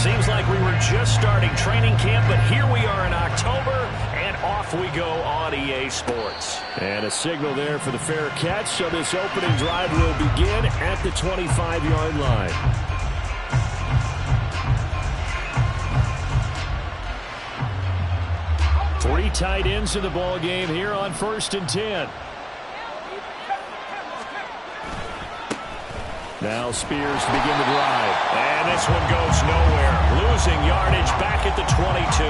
Seems like we were just starting training camp, but here we are in October, and off we go on EA Sports. And a signal there for the fair catch, so this opening drive will begin at the 25-yard line. Three tight ends in the ball game here on 1st and 10. Now Spears to begin the drive. And this one goes nowhere. Losing yardage back at the 22.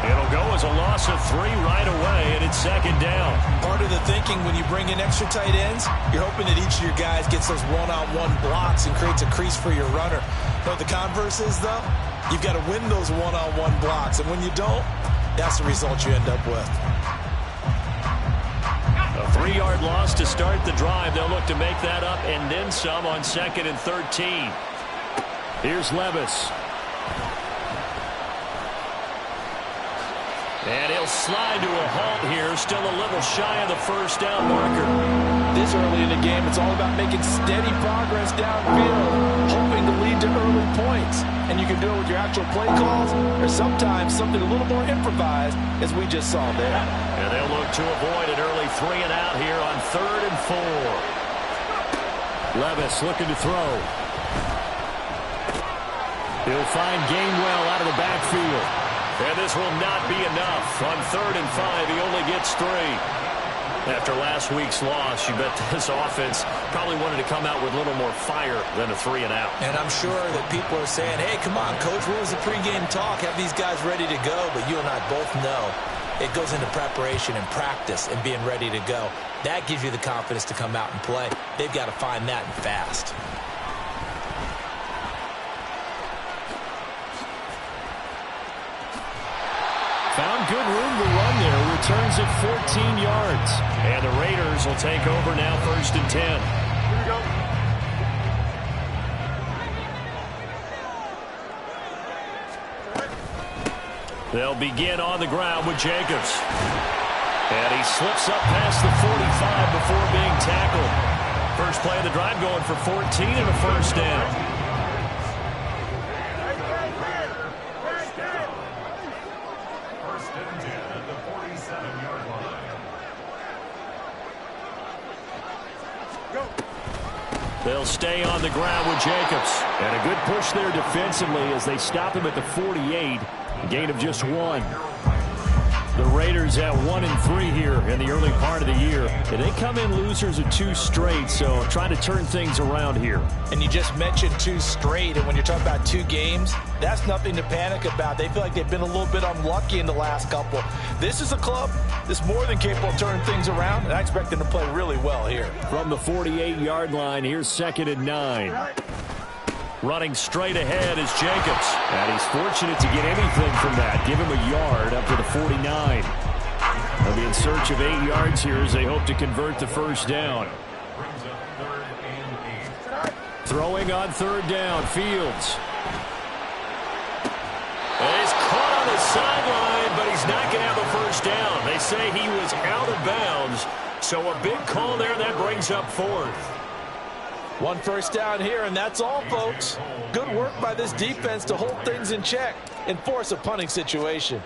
It'll go as a loss of 3 right away, and it's 2nd down. Part of the thinking when you bring in extra tight ends, you're hoping that each of your guys gets those one-on-one blocks and creates a crease for your runner. But the converse is, though, you've got to win those one-on-one blocks. And when you don't, that's the result you end up with. A 3-yard loss to start the drive. They'll look to make that up and then some on 2nd and 13. Here's Levis. And he'll slide to a halt here. Still a little shy of the 1st down marker. This early in the game, it's all about making steady progress downfield, hoping to lead to early points. And you can do it with your actual play calls or sometimes something a little more improvised, as we just saw there. And they'll look to avoid an early 3 and out here on 3rd and 4. Levis looking to throw. He'll find Gainwell out of the backfield. And this will not be enough. On 3rd and 5, he only gets 3. After last week's loss, you bet this offense probably wanted to come out with a little more fire than a 3 and out. And I'm sure that people are saying, hey, come on, Coach, what was the pregame talk? Have these guys ready to go? But you and I both know it goes into preparation and practice and being ready to go. That gives you the confidence to come out and play. They've got to find that and fast. Found good room to run there. Returns at 14 yards. And the Raiders will take over now 1st and 10. Here we go. They'll begin on the ground with Jacobs. And he slips up past the 45 before being tackled. First play of the drive going for 14 and a 1st down. They'll stay on the ground with Jacobs. And a good push there defensively as they stop him at the 48. A gain of just 1. The Raiders at 1 and 3 here in the early part of the year. And they come in losers of 2 straight, so trying to turn things around here. And you just mentioned 2 straight, and when you're talking about 2 games, that's nothing to panic about. They feel like they've been a little bit unlucky in the last couple. This is a club that's more than capable of turning things around, and I expect them to play really well here. From the 48-yard line, here's 2nd and 9. Running straight ahead is Jacobs. And he's fortunate to get anything from that. Give him a yard up to the 49. They'll be in search of 8 yards here as they hope to convert the 1st down. Throwing on 3rd down, Fields. He's caught on the sideline, but he's not going to have a 1st down. They say he was out of bounds, so a big call there that brings up 4th. 1 1st down here, and that's all, folks. Good work by this defense to hold things in check and force a punting situation.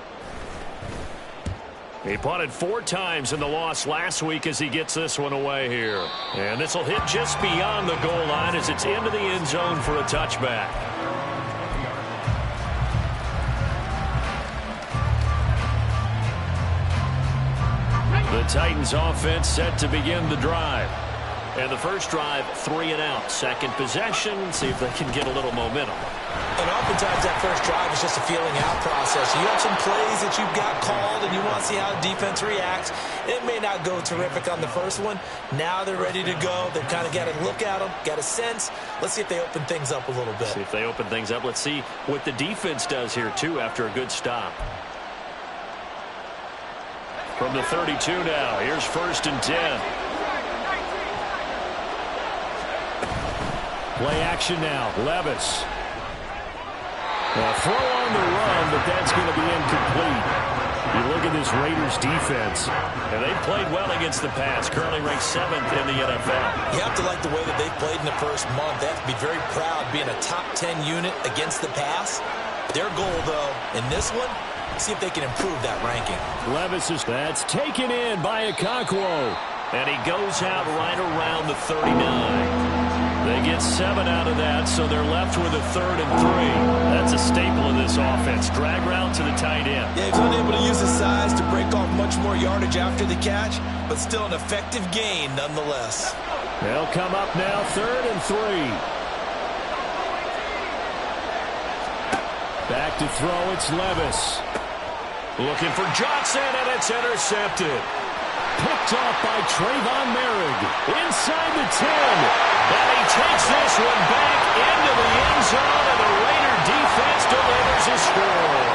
He punted 4 times in the loss last week as he gets this one away here. And this will hit just beyond the goal line as it's into the end zone for a touchback. The Titans offense set to begin the drive. And the first drive, 3 and out. Second possession, see if they can get a little momentum. And oftentimes that first drive is just a feeling out process. You have some plays that you've got called and you want to see how the defense reacts. It may not go terrific on the first one. Now they're ready to go. They've kind of got to look at them, got a sense. Let's see if they open things up a little bit. See if they open things up. Let's see what the defense does here, too, after a good stop. From the 32 now, here's 1st and 10. Play action now. Levis. A throw on the run, but that's going to be incomplete. You look at this Raiders defense. And they've played well against the pass, currently ranked 7th in the NFL. You have to like the way that they've played in the first month. They have to be very proud being a top 10 unit against the pass. Their goal, though, in this one, see if they can improve that ranking. Levis is that's taken in by Okonkwo. And he goes out right around the 39. They get 7 out of that, so they're left with a 3rd and 3. That's a staple of this offense. Drag route to the tight end. Yeah, he's unable to use his size to break off much more yardage after the catch, but still an effective gain nonetheless. They'll come up now, 3rd and 3. Back to throw, it's Levis. Looking for Johnson, and it's intercepted. Picked off by Trayvon Merrick. Inside the 10. And he takes this one back into the end zone, and the Raider defense delivers a score.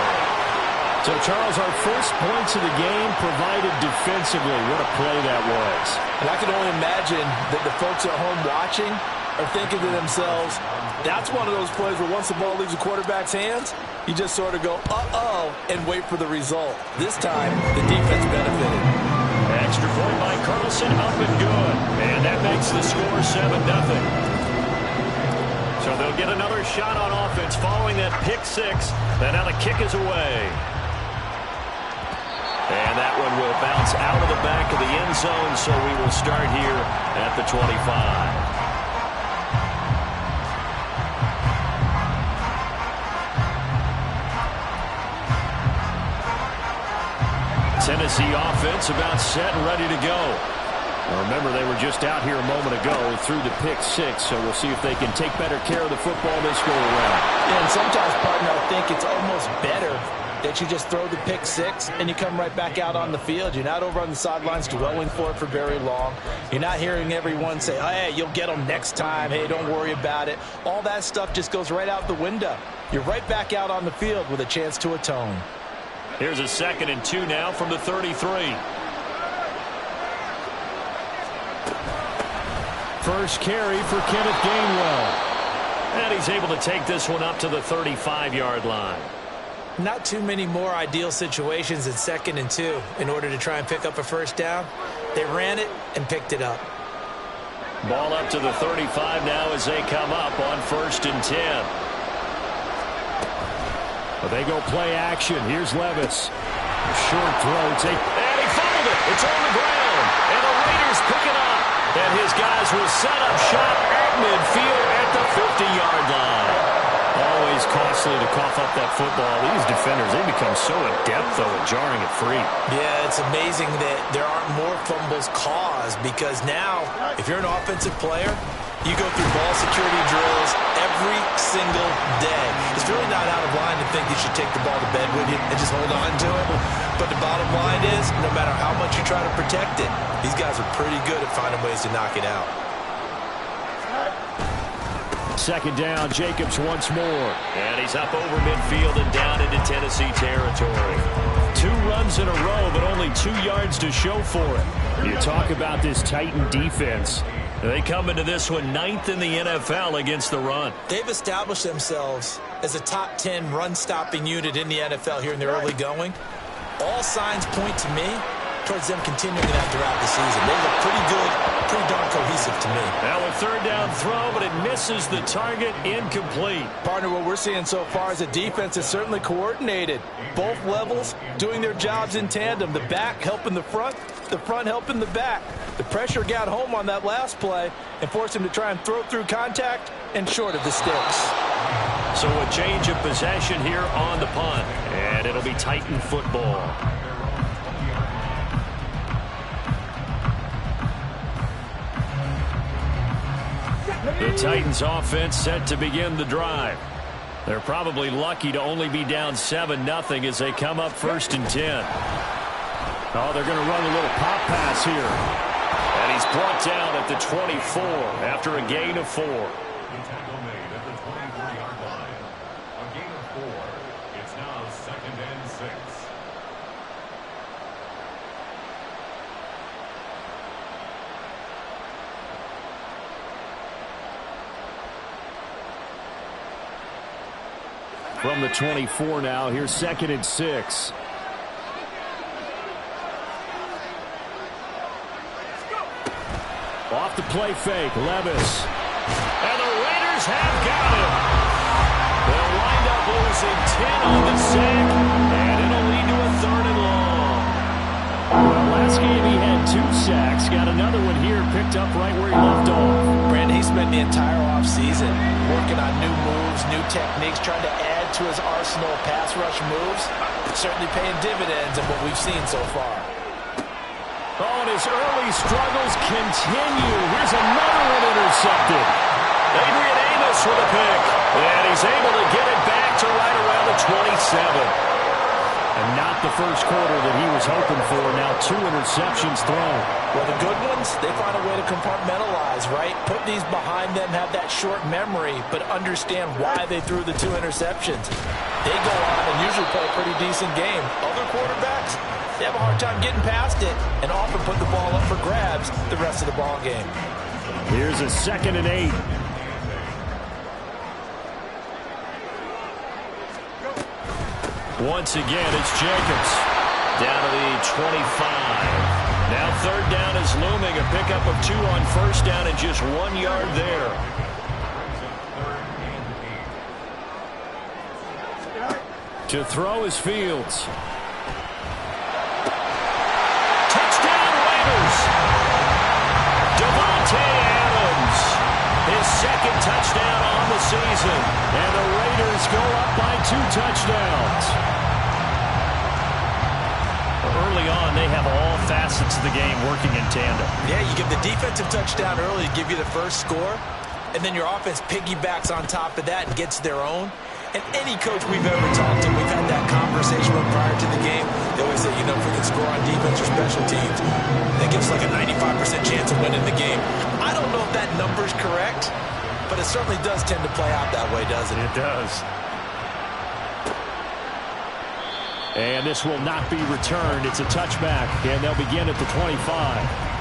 So, Charles, our first points of the game provided defensively. What a play that was. And I can only imagine that the folks at home watching are thinking to themselves, that's one of those plays where once the ball leaves the quarterback's hands, you just sort of go, uh-oh, and wait for the result. This time, the defense benefited. Extra point by Carlson, up and good. And that makes the score 7-0. So they'll get another shot on offense following that pick 6. And now the kick is away. And that one will bounce out of the back of the end zone, so we will start here at the 25. Tennessee offense about set and ready to go. Well, remember, they were just out here a moment ago through the pick 6, so we'll see if they can take better care of the football this go around. Yeah, and sometimes, partner, I think it's almost better that you just throw the pick 6 and you come right back out on the field. You're not over on the sidelines dwelling for it for very long. You're not hearing everyone say, oh, hey, you'll get them next time. Hey, don't worry about it. All that stuff just goes right out the window. You're right back out on the field with a chance to atone. Here's a 2nd and 2 now from the 33. First carry for Kenneth Gainwell. And he's able to take this one up to the 35-yard line. Not too many more ideal situations in 2nd and 2 in order to try and pick up a first down. They ran it and picked it up. Ball up to the 35 now as they come up on 1st and 10. But they go play action. Here's Levis. A short throw. And he fumbled it. It's on the ground. And the Raiders pick it up. And his guys will set up shop at midfield at the 50-yard line. Always costly to cough up that football. These defenders, they become so adept, though, at jarring it free. Yeah, it's amazing that there aren't more fumbles caused because now, if you're an offensive player, you go through ball security drills every single day. It's really not out of line to think you should take the ball to bed with you and just hold on to it. But the bottom line is, no matter how much you try to protect it, these guys are pretty good at finding ways to knock it out. 2nd down, Jacobs once more. And he's up over midfield and down into Tennessee territory. 2 runs in a row, but only 2 yards to show for it. You talk about this Titan defense. They come into this one 9th in the NFL against the run. They've established themselves as a top 10 run-stopping unit in the NFL here in the early going. All signs point to me towards them continuing that throughout the season. They look pretty good, pretty darn cohesive to me. Now a 3rd down throw, but it misses the target, incomplete. Partner, what we're seeing so far is a defense that's certainly coordinated. Both levels doing their jobs in tandem. The back helping the front helping the back. The pressure got home on that last play and forced him to try and throw through contact and short of the sticks. So a change of possession here on the punt, and it'll be Titan football. The Titans offense set to begin the drive. They're probably lucky to only be down 7-0 as they come up 1st and 10. Oh, they're going to run a little pop pass here. And he's brought down at the 24 after a gain of 4. It's now 2nd and 6. From the 24 now, here's 2nd and 6. the play fake. Levis. And the Raiders have got him. They'll wind up losing 10 on the sack, and it'll lead to a 3rd and long. Well, last game he had 2 sacks. Got another one here, picked up right where he left off. Brandon, he spent the entire offseason working on new moves, new techniques, trying to add to his arsenal of pass rush moves. Certainly paying dividends in what we've seen so far. Oh, and his early struggles continue. Here's another one intercepted. Adrian Amos with a pick. And he's able to get it back to right around the 27. And not the first quarter that he was hoping for. Now 2 interceptions thrown. Well, the good ones, they find a way to compartmentalize, right? Put these behind them, have that short memory, but understand why they threw the 2 interceptions. They go on and usually play a pretty decent game. Other quarterbacks, they have a hard time getting past it and often put the ball up for grabs the rest of the ball game. Here's a 2nd and 8. Once again, it's Jacobs. Down to the 25. Now 3rd down is looming. A pickup of 2 on 1st down and just 1 yard there. To throw is Fields. Touchdown Raiders. Devontae Adams. His 2nd touchdown on the season. And the Raiders go up by 2 touchdowns. Early on, they have all facets of the game working in tandem. Yeah, you give the defensive touchdown early to give you the first score, and then your offense piggybacks on top of that and gets their own. And any coach we've ever talked to, we've had that conversation with prior to the game. They always say, if we can score on defense or special teams, that gives like a 95% chance of winning the game. I don't know if that number's correct, but it certainly does tend to play out that way, doesn't it? It does. And this will not be returned. It's a touchback, and they'll begin at the 25.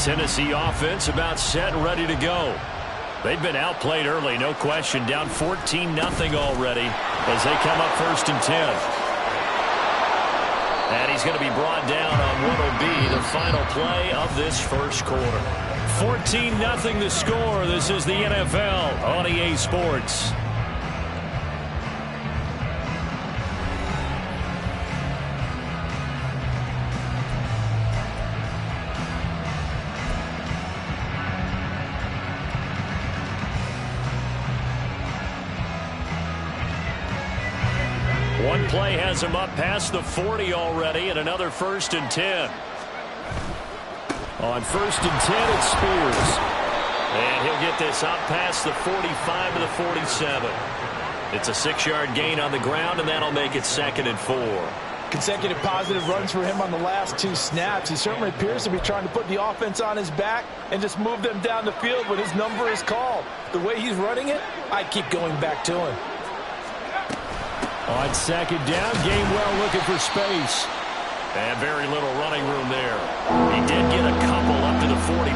Tennessee offense about set and ready to go. They've been outplayed early, no question. Down 14-0 already as they come up 1st and 10. And he's going to be brought down on what will be the final play of this first quarter. 14-0 the score. This is the NFL on EA Sports. One play has him up past the 40 already, and another 1st and 10. On 1st and 10, it's Spears. And he'll get this up past the 45 to the 47. It's a 6-yard gain on the ground, and that'll make it 2nd and 4. Consecutive positive runs for him on the last 2 snaps. He certainly appears to be trying to put the offense on his back and just move them down the field when his number is called. The way he's running it, I keep going back to him. On 2nd down, Gainwell looking for space. And very little running room there. He did get a couple up to the 49.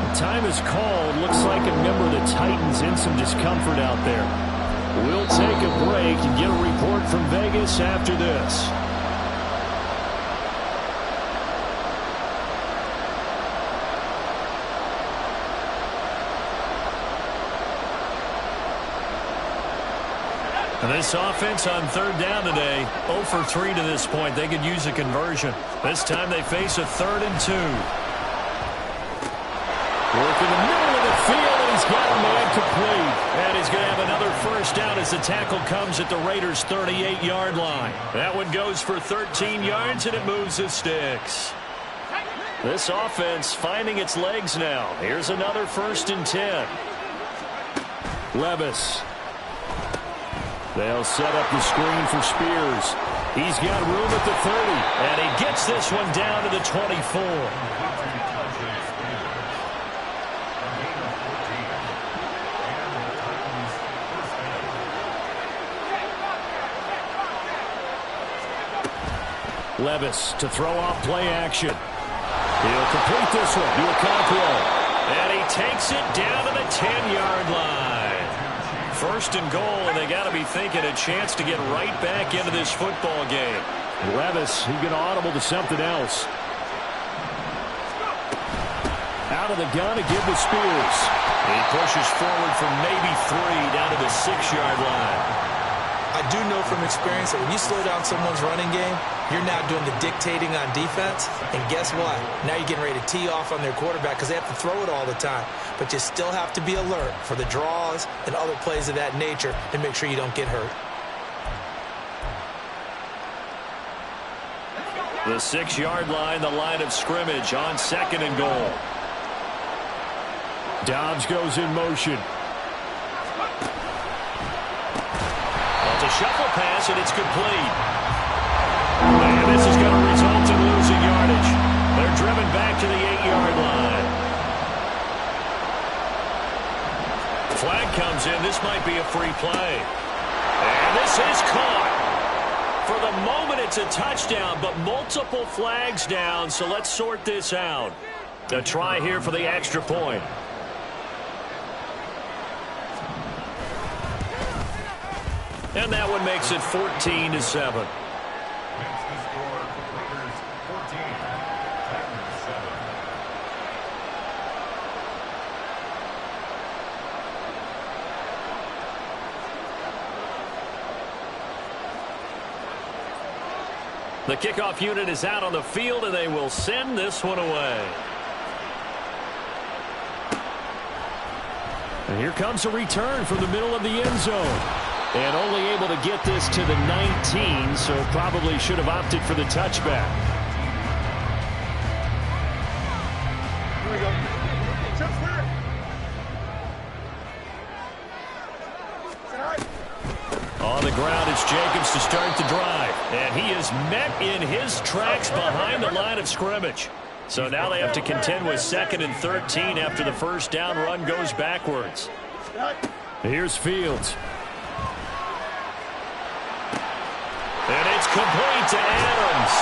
The time is called. Looks like a member of the Titans in some discomfort out there. We'll take a break and get a report from Vegas after this. And this offense on 3rd down today, 0 for 3 to this point. They could use a conversion. This time they face a 3rd and 2. Work in the middle of the field, and he's got a man complete. And he's going to have another 1st down as the tackle comes at the Raiders' 38-yard line. That one goes for 13 yards, and it moves the sticks. This offense finding its legs now. Here's another 1st and 10. Levis. They'll set up the screen for Spears. He's got room at the 30. And he gets this one down to the 24. Levis to throw off play action. He'll complete this one to Okonkwo. And he takes it down to the 10-yard line. First and goal, and they got to be thinking a chance to get right back into this football game. Levis, he's going to audible to something else. Out of the gun to give to Spears. He pushes forward from maybe 3 down to the 6-yard line. I do know from experience that when you slow down someone's running game, you're now doing the dictating on defense. And guess what? Now you're getting ready to tee off on their quarterback because they have to throw it all the time. But you still have to be alert for the draws and other plays of that nature to make sure you don't get hurt. The 6-yard line, the line of scrimmage on 2nd and goal. Dobbs goes in motion. It's a shuffle pass, and it's complete. And this is going to result in losing yardage. They're driven back to the 8-yard line. Flag comes in. This might be a free play. And this is caught. For the moment, it's a touchdown, but multiple flags down, so let's sort this out. A try here for the extra point. And that one makes it 14-7. Makes the score Raiders 14, Titans 7. The kickoff unit is out on the field, and they will send this one away. And here comes a return from the middle of the end zone. And only able to get this to the 19, so probably should have opted for the touchback. Here we go. Chips clear. On the ground, it's Jacobs to start the drive. And he is met in his tracks behind the line of scrimmage. So now they have to contend with 2nd and 13 after the first down run goes backwards. Here's Fields. And it's complete to Adams.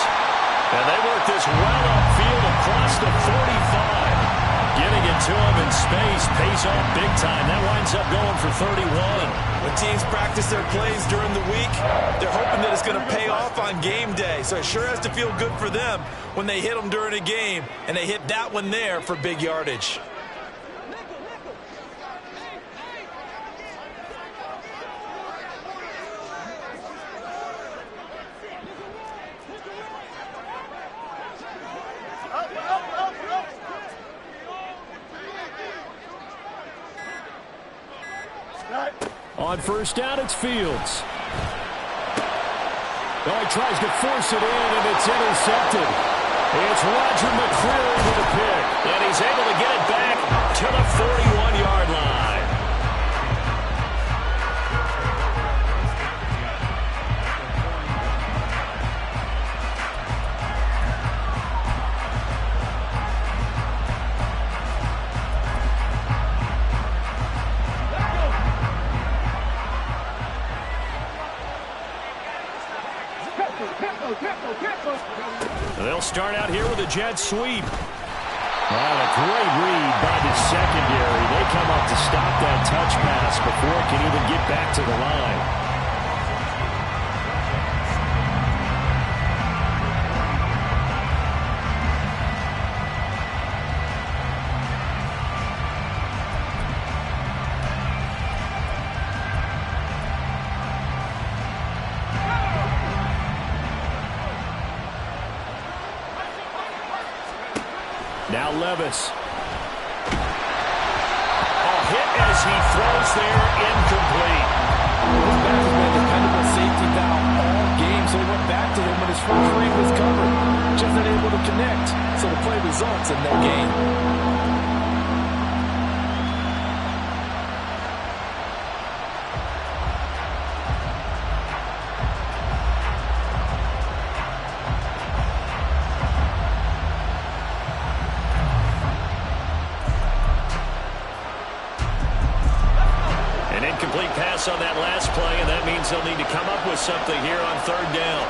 And they work this well upfield across the 45. Getting it to him in space pays off big time. That winds up going for 31. When teams practice their plays during the week, they're hoping that it's going to pay off on game day. So it sure has to feel good for them when they hit them during a game, and they hit that one there for big yardage. On first down, it's Fields. Oh, he tries to force it in, and it's intercepted. It's Roger McCreary with a pick. And he's able to get it back to the 41-yard line. They'll start out here with a jet sweep. And a great read by the secondary. They come up to stop that touch pass before it can even get back to the line. Now Levis. A hit as he throws there, incomplete. This back has been a dependable safety valve all game, so he went back to him when his first read was covered. Just unable to connect, so the play results in no gain. On that last play, and that means they'll need to come up with something here on third down.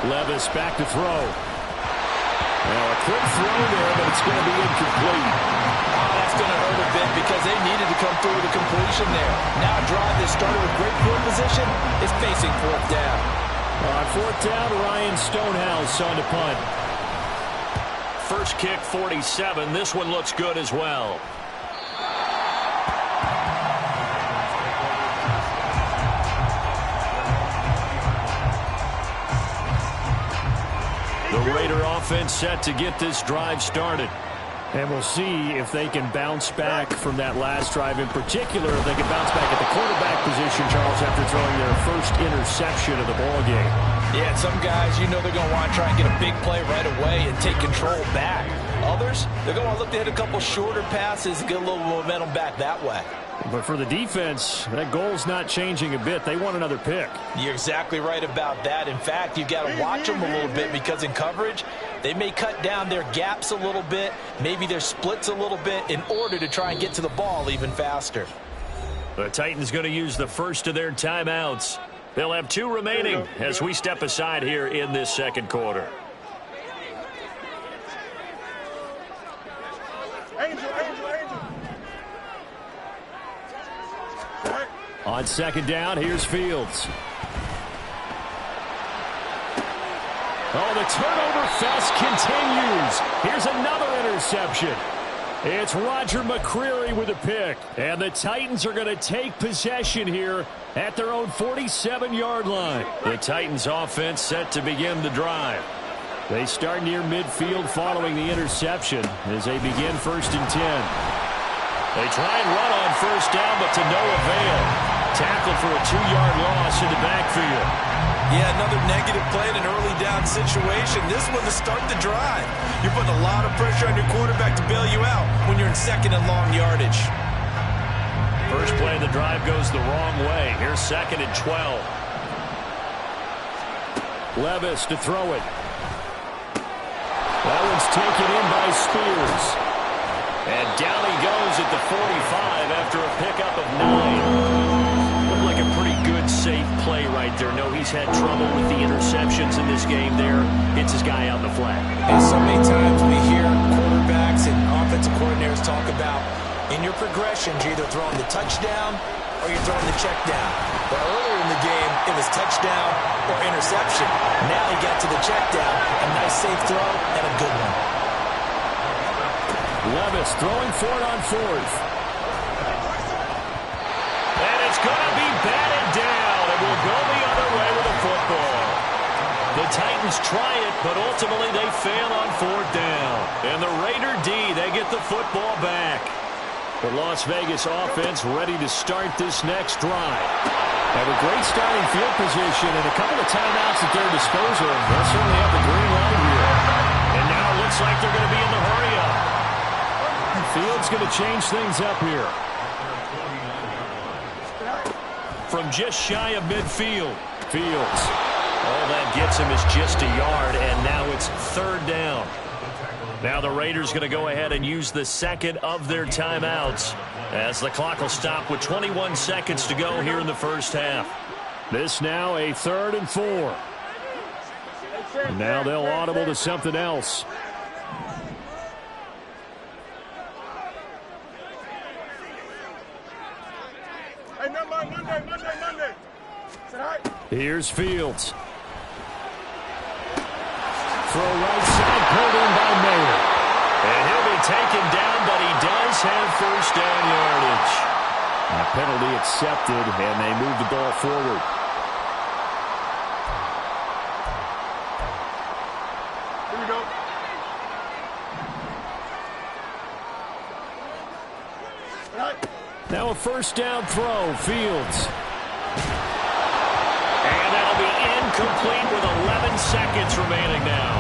Levis back to throw. Well, a quick throw there, but it's going to be incomplete. Oh, that's That's going to hurt a bit because they needed to come through with a completion there. Now a drive that started with great field position is facing fourth down. On fourth down, Ryan Stonehouse on to punt. First kick, 47. This one looks good as well. The Raider offense set to get this drive started. And we'll see if they can bounce back from that last drive. In particular, if they can bounce back at the quarterback position, Charles, after throwing their first interception of the ball game. Yeah, and some guys, you know they're going to want to try and get a big play right away and take control back. Others, they're going to want to look to hit a couple shorter passes and get a little momentum back that way. But for the defense, that goal's not changing a bit. They want another pick. You're exactly right about that. In fact, you've got to watch them a little bit because in coverage, they may cut down their gaps a little bit, maybe their splits a little bit in order to try and get to the ball even faster. The Titans going to use the first of their timeouts. They'll have 2 remaining as we step aside here in this second quarter. Angel. On second down, here's Fields. Oh, the turnover fest continues. Here's another interception. It's Roger McCreary with a pick. And the Titans are going to take possession here at their own 47-yard line. The Titans offense set to begin the drive. They start near midfield following the interception as they begin 1st and 10. They try and run on first down, but to no avail. Tackled for a 2-yard loss in the backfield. Yeah, another negative play in an early down situation. This one to start the drive. You're putting a lot of pressure on your quarterback to bail you out when you're in second and long yardage. First play of the drive goes the wrong way. Here's 2nd and 12. Levis to throw it. That one's taken in by Spears. And down he goes at the 45 after a pickup of 9. Looked like a pretty good, safe play right there. No, he's had trouble with the interceptions in this game there. Hits his guy out in the flat. And so many times we hear quarterbacks and offensive coordinators talk about in your progressions, you're either throwing the touchdown or you're throwing the check down. But earlier in the game, it was touchdown or interception. Now he got to the check down. A nice safe throw and a good one. Levis throwing for it on 4th. And it's going to be batted down, and we'll go the other way with the football. The Titans try it, but ultimately they fail on 4th down. And the Raider D, they get the football back. The Las Vegas offense ready to start this next drive. Have a great starting field position and a couple of timeouts at their disposal. They'll certainly have the green light here. And now it looks like they're going to be in the hurry-up. Fields going to change things up here. From just shy of midfield. Fields. All that gets him is just a yard, and now it's 3rd down. Now the Raiders going to go ahead and use the 2nd of their timeouts as the clock will stop with 21 seconds to go here in the first half. This now a 3rd and 4. And now they'll audible to something else. Hey, Monday. Here's Fields. Throw right side, pulled in by Mayer. And he'll be taken down, but he does have first down yardage. And a penalty accepted, and they move the ball forward. Here we go. Now a first down throw, Fields. And that'll be incomplete with 11 seconds remaining now.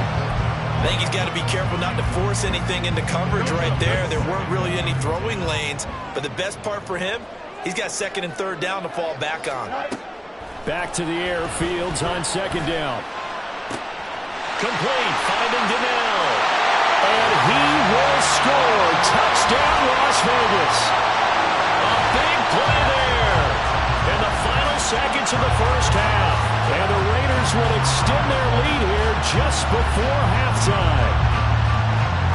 I think he's got to be careful not to force anything into coverage right there. There weren't really any throwing lanes, but the best part for him, he's got 2nd and 3rd down to fall back on. Back to the air, Fields on 2nd down. Complete, finding Donnell. And he will score. Touchdown, Las Vegas. A big play there. In the final seconds of the first half. And the Raiders will extend their lead here just before halftime.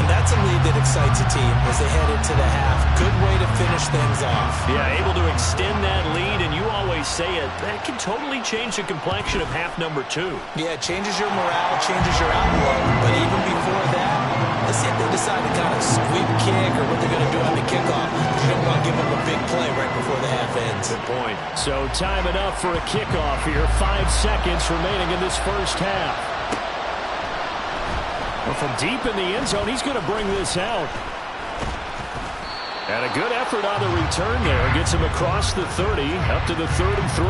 And that's a lead that excites a team as they head into the half. Good way to finish things off. Yeah, able to extend that lead, and you always say it, that can totally change the complexion of half number 2. Yeah, it changes your morale, changes your outlook. But even before that, let's see if they decide to kind of sweep kick or what they're going to do on the kickoff. You don't want to give them a big play right before the half ends. Good point. So time enough for a kickoff here. 5 seconds remaining in this first half. Well, from deep in the end zone, he's going to bring this out. And a good effort on the return there. Gets him across the 30, up to the 33.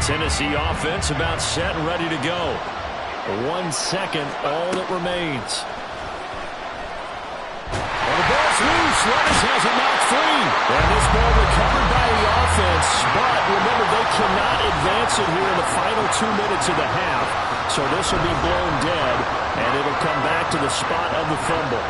Tennessee offense about set and ready to go. 1 second, all that remains. And the ball's loose. Levis has it knocked free. And this ball recovered by the offense. But remember, they cannot advance it here in the final 2 minutes of the half. So this will be blown dead, and it'll come back to the spot of the fumble.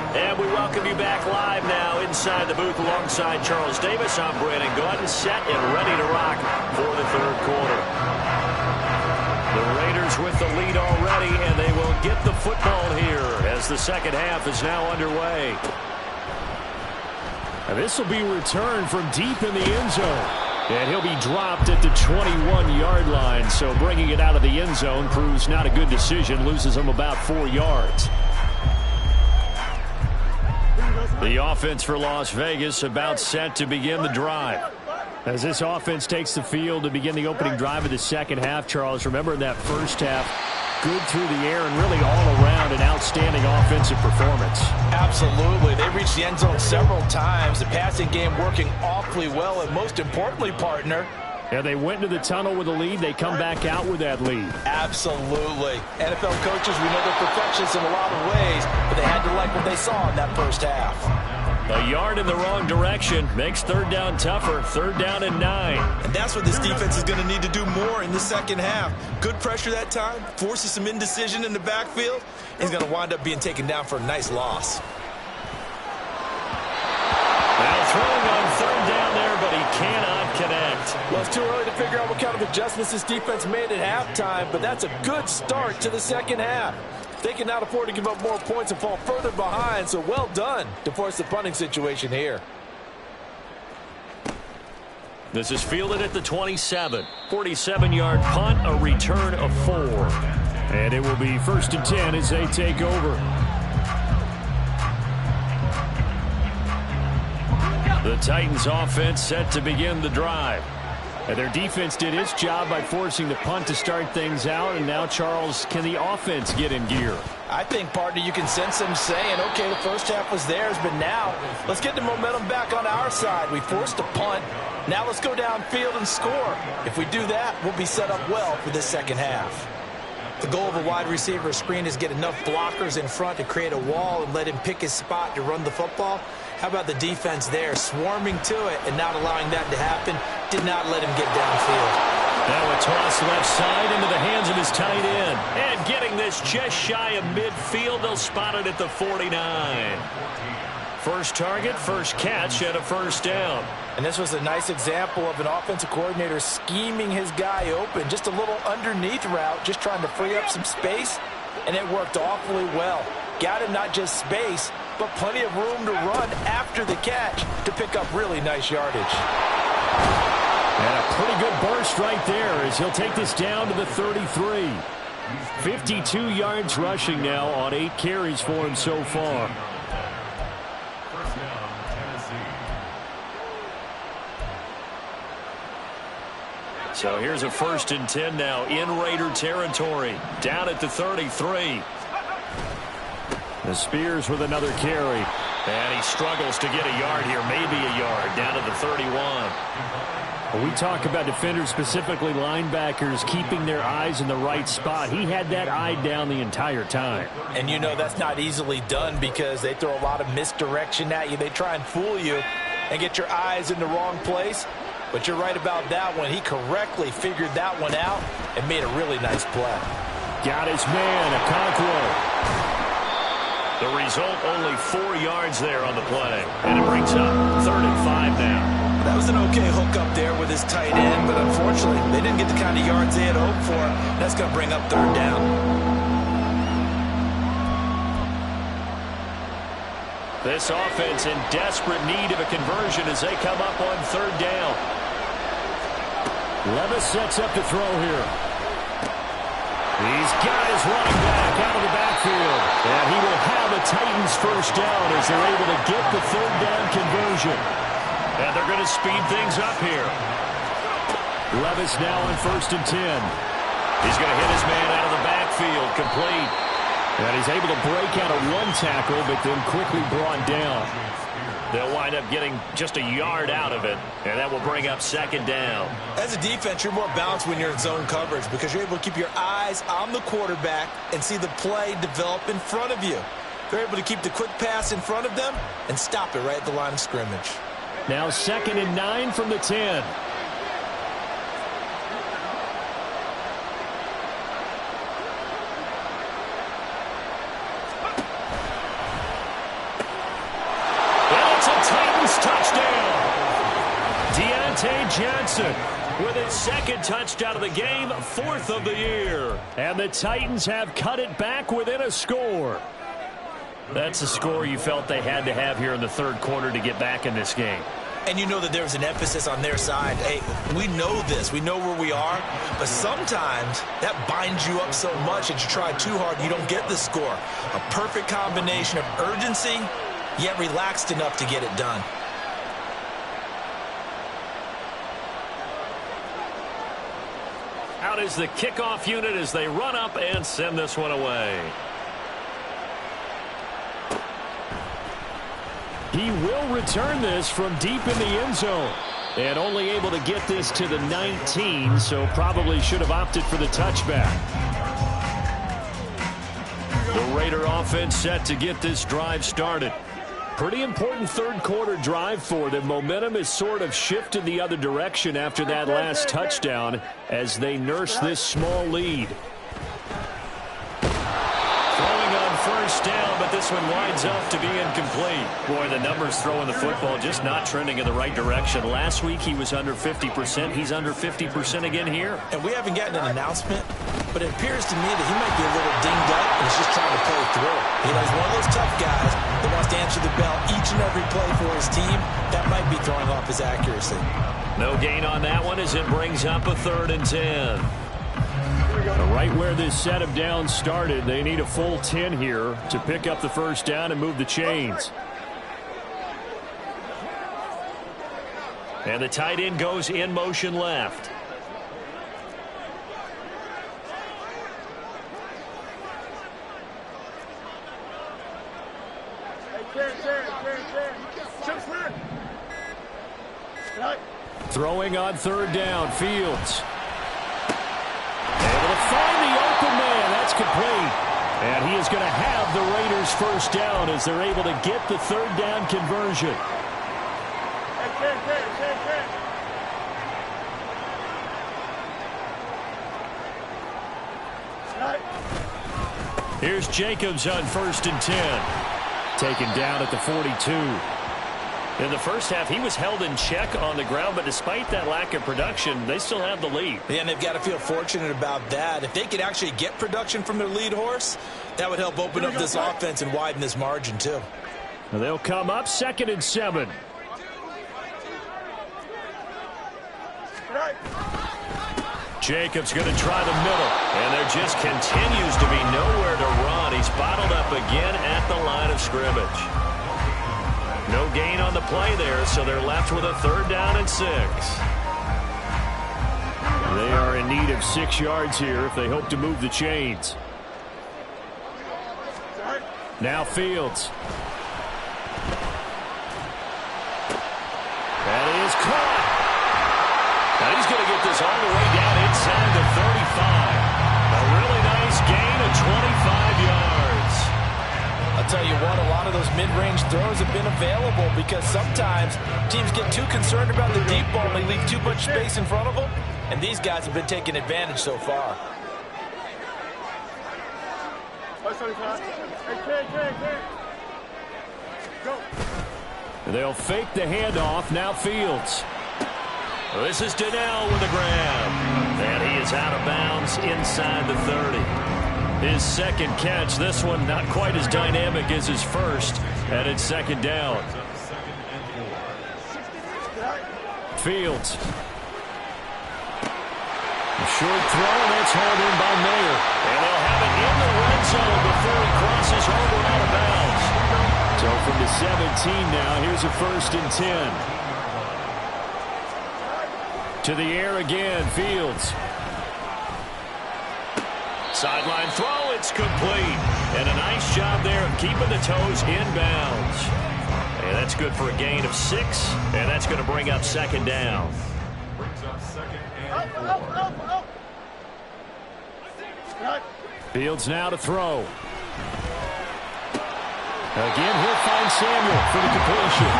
And we welcome you back live now inside the booth alongside Charles Davis. I'm Brandon Gordon, set and ready to rock for the third quarter. The Raiders with the lead already, and they will get the football here as the second half is now underway. And this will be returned from deep in the end zone. And he'll be dropped at the 21-yard line. So bringing it out of the end zone proves not a good decision. Loses him about 4 yards. The offense for Las Vegas about set to begin the drive. As this offense takes the field to begin the opening drive of the second half, Charles, remember in that first half, good through the air and really all around an outstanding offensive performance. Absolutely. They reached the end zone several times. The passing game working awfully well, and most importantly, partner, yeah, they went into the tunnel with a lead. They come back out with that lead. Absolutely. NFL coaches, we know they're perfectionists in a lot of ways, but they had to like what they saw in that first half. A yard in the wrong direction makes third down tougher. 3rd down and 9. And that's what this defense is going to need to do more in the second half. Good pressure that time, forces some indecision in the backfield. He's going to wind up being taken down for a nice loss. Now throwing on 3rd down there, but he cannot connect. Well, it's too early to figure out what kind of adjustments this defense made at halftime, but that's a good start to the second half. They cannot afford to give up more points and fall further behind, so well done to force the punting situation here. This is fielded at the 27. 47-yard punt, a return of 4. And it will be 1st and 10 as they take over. The Titans offense set to begin the drive. And their defense did its job by forcing the punt to start things out. And now, Charles, can the offense get in gear? I think, partner, you can sense them saying, okay, the first half was theirs, but now let's get the momentum back on our side. We forced a punt. Now let's go downfield and score. If we do that, we'll be set up well for this second half. The goal of a wide receiver screen is get enough blockers in front to create a wall and let him pick his spot to run the football. How about the defense there, swarming to it and not allowing that to happen? Did not let him get downfield. Now a toss left side into the hands of his tight end. And getting this just shy of midfield, they'll spot it at the 49. First target, first catch, and a 1st down. And this was a nice example of an offensive coordinator scheming his guy open. Just a little underneath route, just trying to free up some space, and it worked awfully well. Got him not just space, but plenty of room to run after the catch to pick up really nice yardage. And a pretty good burst right there as he'll take this down to the 33. 52 yards rushing now on 8 carries for him so far. First down, Tennessee. So here's a 1st and 10 now in Raider territory. Down at the 33. The Spears with another carry. And he struggles to get a yard here. Maybe a yard down to the 31. When we talk about defenders, specifically linebackers, keeping their eyes in the right spot, he had that eye down the entire time. And you know that's not easily done because they throw a lot of misdirection at you. They try and fool you and get your eyes in the wrong place. But you're right about that one. He correctly figured that one out and made a really nice play. Got his man, Okonkwo. The result, only 4 yards there on the play. And it brings up 3rd and 5 now. That was an okay hook up there with his tight end, but unfortunately, they didn't get the kind of yards they had hoped for. That's going to bring up 3rd down. This offense in desperate need of a conversion as they come up on 3rd down. Levis sets up to throw here. He's got his running back out of the backfield. And he will have a Titans first down as they're able to get the 3rd down conversion. And they're going to speed things up here. Levis now on 1st and 10. He's going to hit his man out of the backfield, complete. And he's able to break out of 1 tackle, but then quickly brought down. They'll wind up getting just a yard out of it, and that will bring up 2nd down. As a defense, you're more balanced when you're in zone coverage because you're able to keep your eyes on the quarterback and see the play develop in front of you. They're able to keep the quick pass in front of them and stop it right at the line of scrimmage. Now 2nd and 9 from the 10. Johnson with his 2nd touchdown of the game, 4th of the year. And the Titans have cut it back within a score. That's a score you felt they had to have here in the 3rd quarter to get back in this game. And you know that there's an emphasis on their side. Hey, we know this. We know where we are. But sometimes that binds you up so much that you try too hard, you don't get the score. A perfect combination of urgency, yet relaxed enough to get it done. Out is the kickoff unit as they run up and send this one away. He will return this from deep in the end zone. And only able to get this to the 19, so probably should have opted for the touchback. The Raider offense set to get this drive started. Pretty important 3rd quarter drive for them. Momentum has sort of shifted the other direction after that last touchdown as they nurse this small lead. Throwing on 1st down, but this one winds up to be incomplete. Boy, the numbers throwing the football just not trending in the right direction. Last week he was under 50%. He's under 50% again here. And we haven't gotten an announcement, but it appears to me that he might be a little dinged up and is just trying to play through. You know, he's one of those tough guys that wants to answer the bell each and every play for his team. That might be throwing off his accuracy. No gain on that one as it brings up a 3rd and 10. Right where this set of downs started, they need a full 10 here to pick up the first down and move the chains. And the tight end goes in motion left. Throwing on 3rd down, Fields. Able to find the open man. That's complete. And he is going to have the Raiders first down as they're able to get the 3rd down conversion. Here's Jacobs on 1st and 10. Taken down at the 42. In the first half, he was held in check on the ground, but despite that lack of production, they still have the lead. Yeah, and they've got to feel fortunate about that. If they could actually get production from their lead horse, that would help open up this offense and widen this margin, too. They'll come up 2nd and 7. Jacobs going to try the middle, and there just continues to be nowhere to run. He's bottled up again at the line of scrimmage. No gain on the play there, so they're left with a 3rd down and 6. They are in need of 6 yards here if they hope to move the chains. Now Fields. That is caught. It's all the way down inside the 35. A really nice gain of 25 yards. I'll tell you what, a lot of those mid-range throws have been available because sometimes teams get too concerned about the deep ball and they leave too much space in front of them, and these guys have been taking advantage so far. They'll fake the handoff. Now Fields. This is Donnell with the grab. And he is out of bounds inside the 30. His second catch. This one not quite as dynamic as his first. And it's second down. Fields. A short throw, and that's hauled in by Mayer. And they'll have it in the red zone before he crosses over out of bounds. So from the 17 now, here's a 1st and 10. To the air again, Fields. Sideline throw, it's complete. And a nice job there of keeping the toes in bounds. And that's good for a gain of 6, and that's going to bring up second down. Brings up 2nd and 4. Fields now to throw. Again, he'll find Samuel for the completion.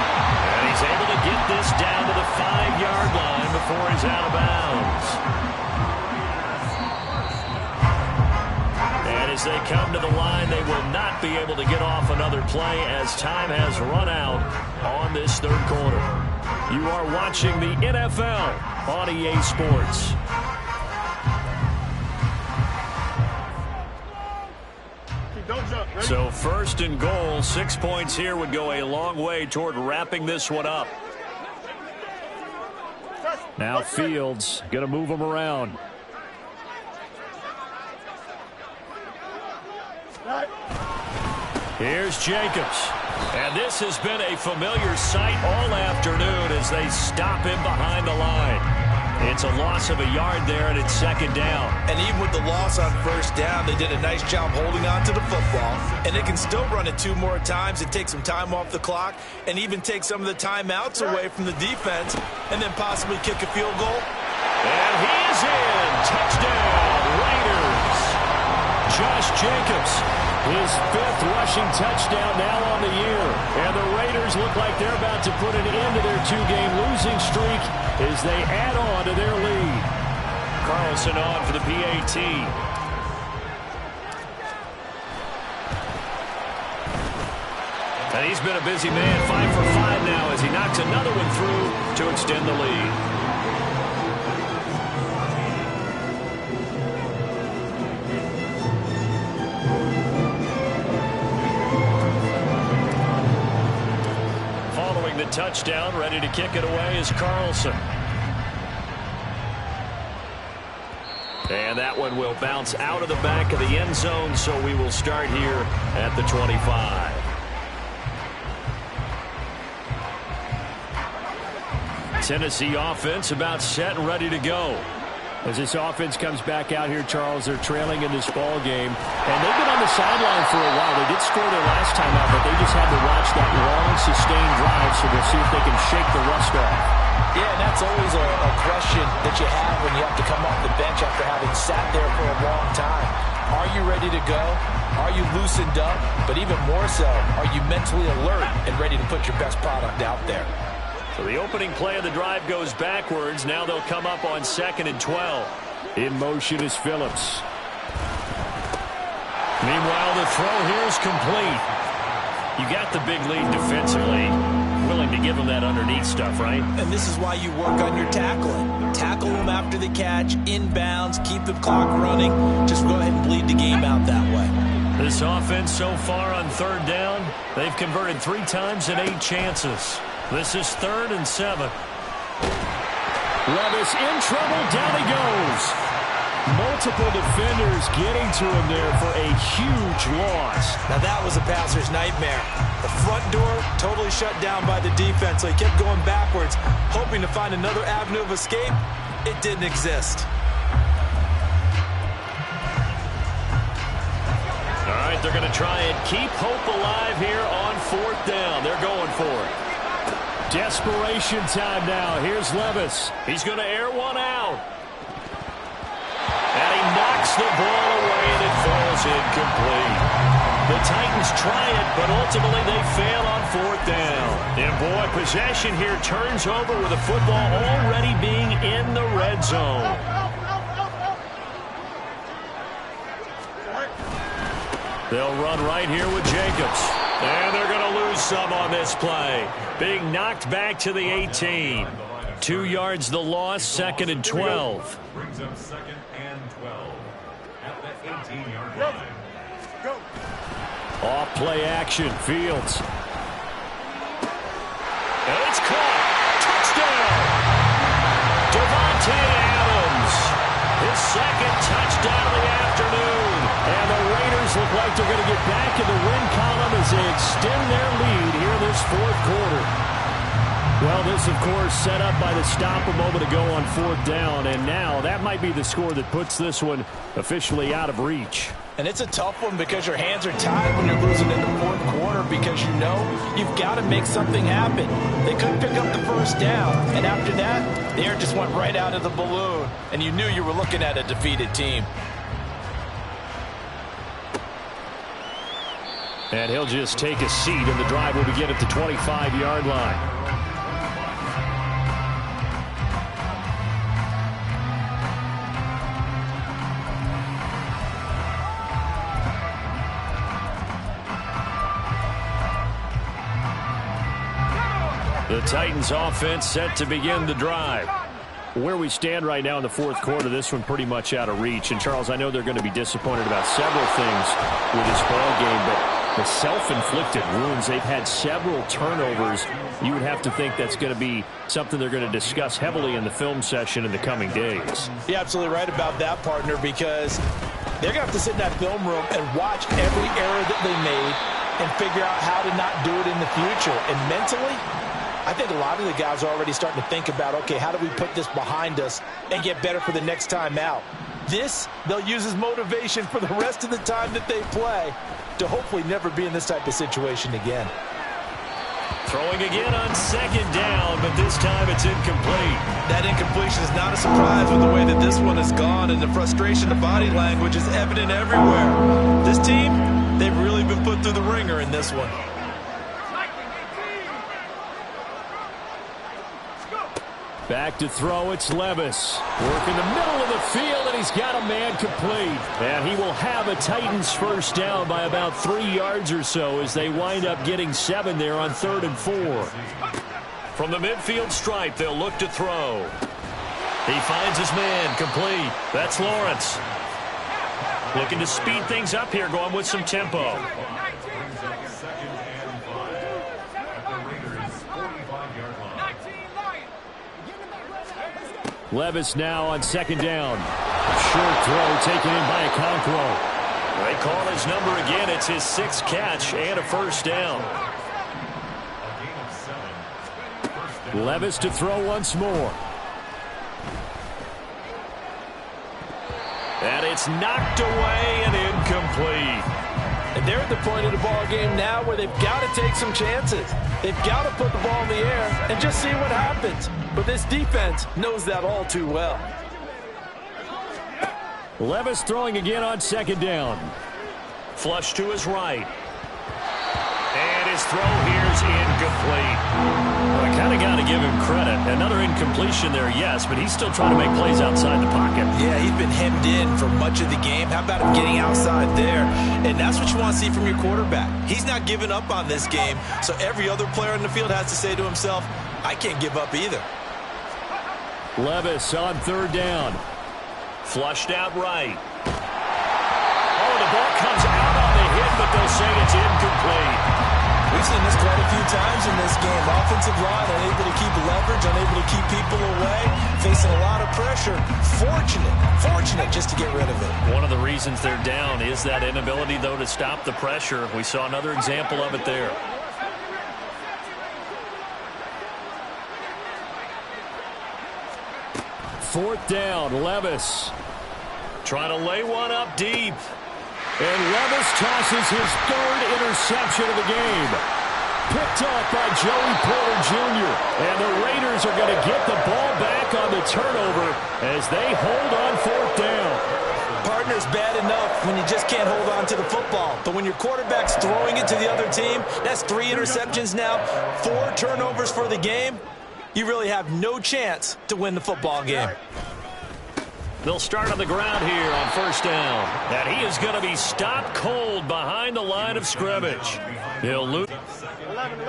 And he's able to get this down to the 5-yard line before he's out of bounds. And as they come to the line, they will not be able to get off another play as time has run out on this third quarter. You are watching the NFL on EA Sports. So 1st and goal, 6 points here would go a long way toward wrapping this one up. Now Fields going to move him around. Here's Jacobs. And this has been a familiar sight all afternoon as they stop him behind the line. It's a loss of a yard there, and it's second down. And even with the loss on 1st down, they did a nice job holding on to the football. And they can still run it 2 more times and take some time off the clock and even take some of the timeouts away from the defense and then possibly kick a field goal. And he is in. Touchdown, Raiders. Josh Jacobs, his 5th rushing touchdown now on the year. And the Raiders look like they're about to put an end to their 2-game losing streak as they add on to their lead. Carlson on for the PAT. And he's been a busy man, 5 for 5 now as he knocks another one through to extend the lead. Following the touchdown, ready to kick it away is Carlson. And that one will bounce out of the back of the end zone, so we will start here at the 25. Tennessee offense about set and ready to go. As this offense comes back out here, Charles, they're trailing in this ball game. And they've been on the sideline for a while. They did score their last time out, but they just had to watch that long, sustained drive, so we'll see if they can shake the rust off. Yeah, and that's always a question that you have when you have to come off the bench after having sat there for a long time. Are you ready to go? Are you loosened up? But even more so, are you mentally alert and ready to put your best product out there? So the opening play of the drive goes backwards. Now they'll come up on 2nd and 12. In motion is Phillips. Meanwhile, the throw here is complete. You got the big lead defensively. Willing to give them that underneath stuff, right? And this is why you work on your tackling. Tackle them after the catch, inbounds, keep the clock running. Just go ahead and bleed the game out that way. This offense so far on 3rd down, they've converted 3 times in 8 chances. This is 3rd and 7. Levis in trouble. Down he goes. Multiple defenders getting to him there for a huge loss. Now that was a passer's nightmare. The front door totally shut down by the defense, so he kept going backwards, hoping to find another avenue of escape. It didn't exist. All right, they're going to try and keep hope alive here on 4th down. They're going for it. Desperation time now. Here's Levis. He's going to air one out. Knocks the ball away, and it falls incomplete. The Titans try it, but ultimately they fail on 4th down. And boy, possession here turns over with the football already being in the red zone. They'll run right here with Jacobs. And they're going to lose some on this play. Being knocked back to the 18. 2 yards the loss, 2nd and 12. Brings up 2nd and 12 at the 18-yard line. Go. Off play action, Fields. And it's caught. Touchdown. Devontae Adams. His 2nd touchdown of the afternoon. And the Raiders look like they're going to get back in the win column as they extend their lead here in this 4th quarter. Well, this, of course, set up by the stop a moment ago on 4th down. And now that might be the score that puts this one officially out of reach. And it's a tough one because your hands are tied when you're losing in the 4th quarter because you know you've got to make something happen. They couldn't pick up the 1st down. And after that, the air just went right out of the balloon. And you knew you were looking at a defeated team. And he'll just take a seat, and the drive will begin at the 25-yard line. The Titans offense set to begin the drive. Where we stand right now in the 4th quarter, this one pretty much out of reach. And, Charles, I know they're going to be disappointed about several things with this ball game, but the self-inflicted wounds, they've had several turnovers. You would have to think that's going to be something they're going to discuss heavily in the film session in the coming days. You're absolutely right about that, partner, because they're going to have to sit in that film room and watch every error that they made and figure out how to not do it in the future. And mentally, I think a lot of the guys are already starting to think about, okay, how do we put this behind us and get better for the next time out? This, they'll use as motivation for the rest of the time that they play to hopefully never be in this type of situation again. Throwing again on 2nd down, but this time it's incomplete. That incompletion is not a surprise with the way that this one has gone, and the frustration, the body language is evident everywhere. This team, they've really been put through the ringer in this one. Back to throw, it's Levis. Work in the middle of the field, and he's got a man complete. And he will have a Titans 1st down by about 3 yards or so as they wind up getting 7 there on 3rd and 4. From the midfield stripe, they'll look to throw. He finds his man complete. That's Lawrence. Looking to speed things up here, going with some tempo. Levis now on 2nd down. Short throw taken in by Okonkwo. They call his number again. It's his 6th catch and a 1st down. Levis to throw once more. And it's knocked away and incomplete. And they're at the point of the ball game now where they've got to take some chances. They've got to put the ball in the air and just see what happens. But this defense knows that all too well. Levis throwing again on 2nd down. Flush to his right. And his throw here's incomplete. Well, I kind of got to give him credit. Another incompletion there, yes, but he's still trying to make plays outside the pocket. Yeah, he's been hemmed in for much of the game. How about him getting outside there? And that's what you want to see from your quarterback. He's not giving up on this game, so every other player in the field has to say to himself, I can't give up either. Levis on 3rd down. Flushed out right. Oh, the ball comes out on the hit, but they'll say it's incomplete. We've seen this quite a few times in this game. Offensive line unable to keep leverage, unable to keep people away, facing a lot of pressure. Fortunate just to get rid of it. One of the reasons they're down is that inability, though, to stop the pressure. We saw another example of it there. Fourth down, Levis. Trying to lay one up deep. And Levis tosses his 3rd interception of the game. Picked off by Joey Porter Jr. And the Raiders are going to get the ball back on the turnover as they hold on 4th down. Partner, partner's bad enough when you just can't hold on to the football. But when your quarterback's throwing it to the other team, that's 3 interceptions now, 4 turnovers for the game. You really have no chance to win the football game. They'll start on the ground here on first down. And he is going to be stopped cold behind the line of scrimmage. He'll lose. 11.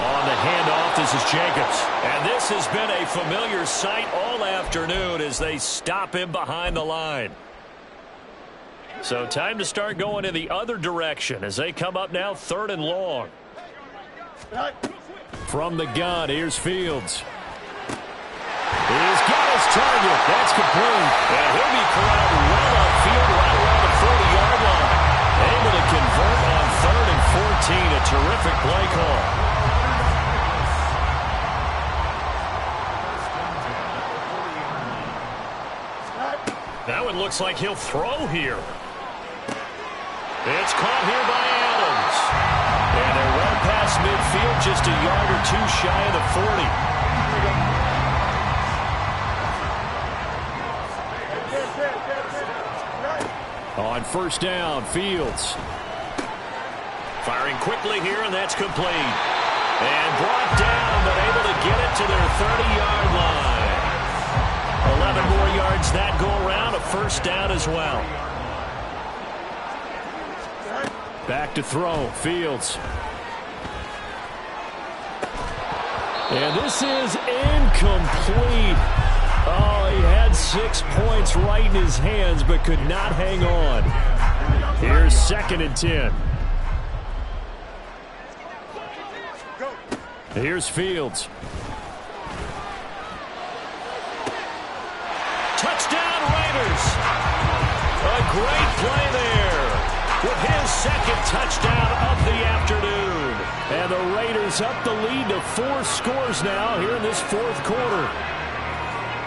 On the handoff, this is Jacobs. And this has been a familiar sight all afternoon as they stop him behind the line. So time to start going in the other direction as they come up now 3rd and long. From the gun, here's Fields. He's got his target. That's complete. And he'll be corralled well upfield right around the 40-yard line. Able to convert on 3rd and 14. A terrific play call. That one looks like he'll throw here. It's caught here by Adams. And they're well past midfield, just a yard or 2 shy of the 40. On first down, Fields. Firing quickly here, and that's complete. And brought down, but able to get it to their 30-yard line. 11 more yards that go around, a first down as well. Back to throw, Fields. And this is incomplete. Oh, he had 6 points right in his hands, but could not hang on. Here's 2nd and 10. Here's Fields. Touchdown, Raiders. A great play there with his 2nd touchdown of the afternoon. And the Raiders up the lead to 4 scores now here in this 4th quarter.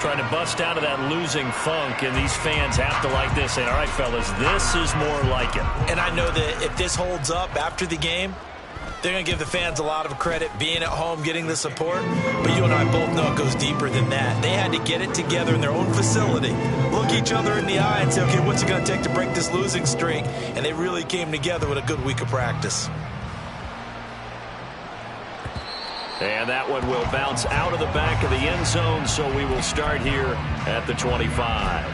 Trying to bust out of that losing funk, and these fans have to like this. And all right, fellas, this is more like it. And I know that if this holds up after the game, they're going to give the fans a lot of credit being at home, getting the support. But you and I both know it goes deeper than that. They had to get it together in their own facility, look each other in the eye and say, okay, what's it going to take to break this losing streak? And they really came together with a good week of practice. And that one will bounce out of the back of the end zone, so we will start here at the 25.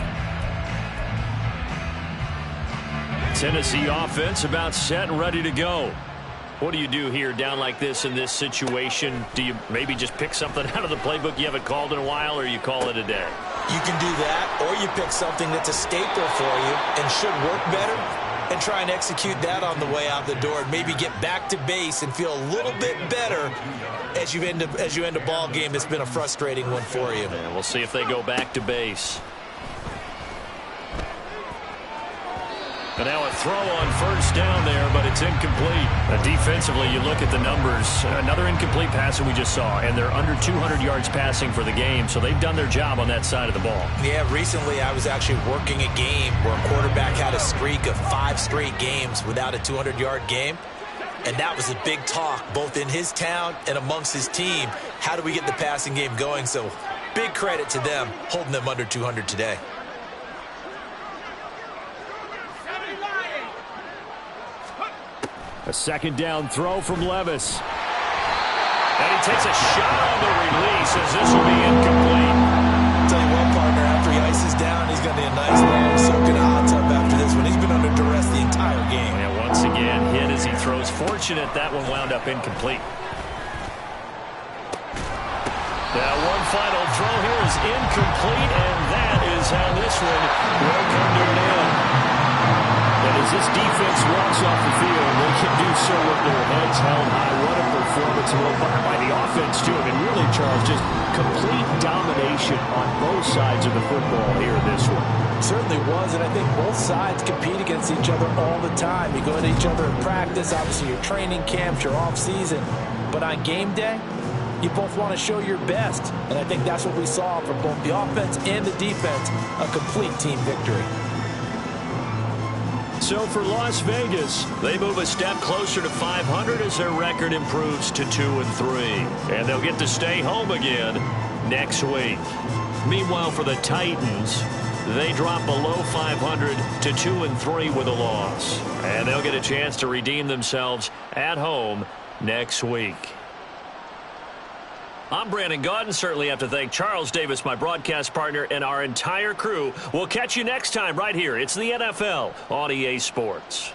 Tennessee offense about set and ready to go. What do you do here down like this in this situation? Do you maybe just pick something out of the playbook you haven't called in a while, or you call it a day? You can do that, or you pick something that's a staple for you and should work better, and try and execute that on the way out the door, and maybe get back to base and feel a little bit better as you end a ball game that's been a frustrating one for you. And we'll see if they go back to base. And now a throw on first down there, but it's incomplete. Defensively, you look at the numbers. Another incomplete pass that we just saw, and they're under 200 yards passing for the game, so they've done their job on that side of the ball. Yeah, recently I was actually working a game where a quarterback had a streak of 5 straight games without a 200-yard game. And that was a big talk, both in his town and amongst his team. How do we get the passing game going? So big credit to them, holding them under 200 today. A 2nd down throw from Levis. And he takes a shot on the release as this will be incomplete. Tell you what, partner, after he ices down, he's going to need a nice long soak in a hot tub after this one. He's been under duress the entire game. And once again, hit as he throws. Fortunate that one wound up incomplete. Now one final throw here is incomplete, and that is how this one will come to an end. And as this defense walks off the field, they can do so with their heads held high. What a performance by the offense, too. I mean, really, Charles, just complete domination on both sides of the football here in this one. Certainly was, and I think both sides compete against each other all the time. You go at each other in practice, obviously your training camps, your off-season. But on game day, you both want to show your best. And I think that's what we saw from both the offense and the defense, a complete team victory. So for Las Vegas, they move a step closer to 500 as their record improves to 2-3. And they'll get to stay home again next week. Meanwhile, for the Titans, they drop below 500 to 2-3 with a loss. And they'll get a chance to redeem themselves at home next week. I'm Brandon Gaudin. Certainly have to thank Charles Davis, my broadcast partner, and our entire crew. We'll catch you next time right here. It's the NFL on EA Sports.